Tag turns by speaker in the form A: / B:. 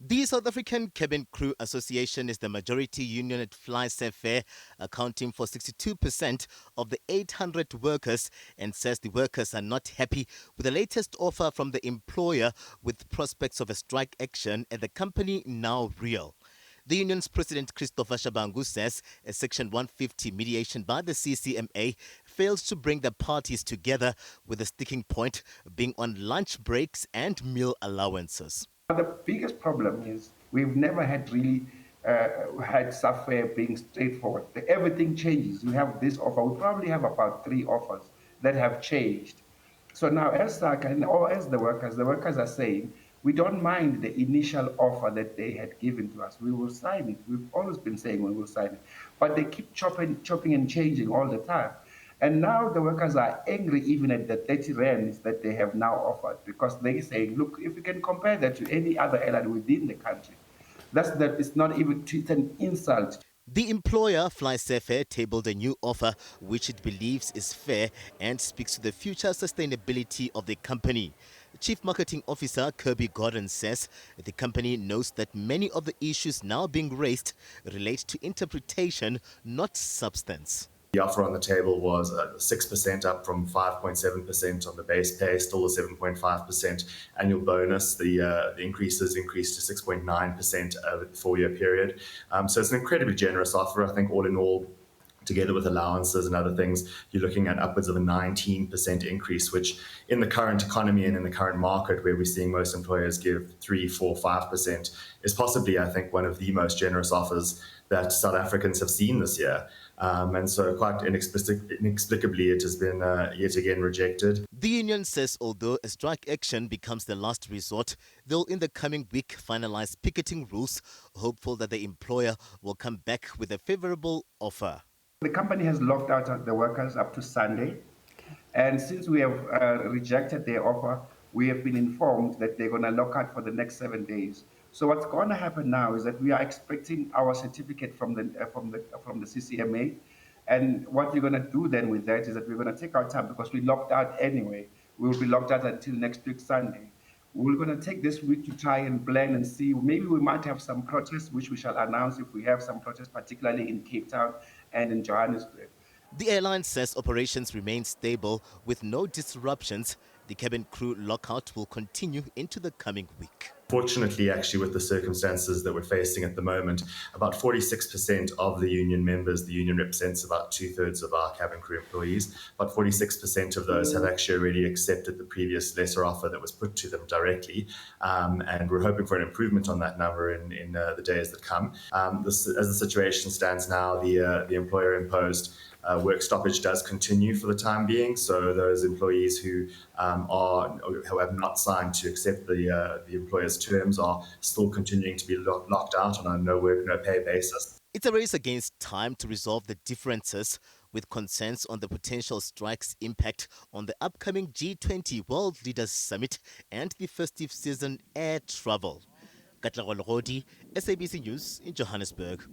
A: The South African Cabin Crew Association is the majority union at FlySafair, accounting for 62% of the 800 workers, and says the workers are not happy with the latest offer from the employer, with prospects of a strike action at the company now real. The union's president, Christopher Shabangu, says a Section 150 mediation by the CCMA fails to bring the parties together, with the sticking point being on lunch breaks and meal allowances.
B: The biggest problem is we've never had really had SAFCA being straightforward. Everything changes. You have this offer. We probably have about 3 offers that have changed. So now, as SACCA or as the workers are saying, we don't mind the initial offer that they had given to us. We will sign it. We've always been saying we will sign it. But they keep chopping and changing all the time. And now the workers are angry even at the 30 rands that they have now offered, because they say, look, if you can compare that to any other airline within the country, it's not even, it's an insult.
A: The employer, FlySafair, tabled a new offer which it believes is fair and speaks to the future sustainability of the company. Chief Marketing Officer Kirby Gordon says the company knows that many of the issues now being raised relate to interpretation, not substance.
C: The offer on the table was 6% up from 5.7% on the base pay, still a 7.5% annual bonus. The increases increased to 6.9% over the 4-year period. So it's an incredibly generous offer. I think all in all, together with allowances and other things, you're looking at upwards of a 19% increase, which in the current economy and in the current market, where we're seeing most employers give 3, 4, 5%, is possibly, I think, one of the most generous offers that South Africans have seen this year. And so quite inexplicably, it has been yet again rejected.
A: The union says although a strike action becomes the last resort, they'll in the coming week finalize picketing rules, hopeful that the employer will come back with a favorable offer.
B: The company has locked out the workers up to Sunday. And since we have rejected their offer, we have been informed that they're going to lock out for the next 7 days. So what's going to happen now is that we are expecting our certificate from the CCMA. And what we're going to do then with that is that we're going to take our time, because we locked out anyway. We will be locked out until next week, Sunday. We're going to take this week to try and plan and see. Maybe we might have some protests, which we shall announce if we have some protests, particularly in Cape Town and in Johannesburg.
A: The airline says operations remain stable with no disruptions. The cabin crew lockout will continue into the coming week.
C: Fortunately, actually, with the circumstances that we're facing at the moment, about 46% of the union members, the union represents about 2/3 of our cabin crew employees, but 46% of those have actually already accepted the previous lesser offer that was put to them directly. And we're hoping for an improvement on that number in the days that come. As the situation stands now, the employer imposed work stoppage does continue for the time being. So those employees who have not signed to accept the employer's terms are still continuing to be locked out on a no work, no pay basis.
A: It's a race against time to resolve the differences, with concerns on the potential strike's impact on the upcoming G20 World Leaders Summit and the festive season air travel. Katlego Legodi, SABC News in Johannesburg.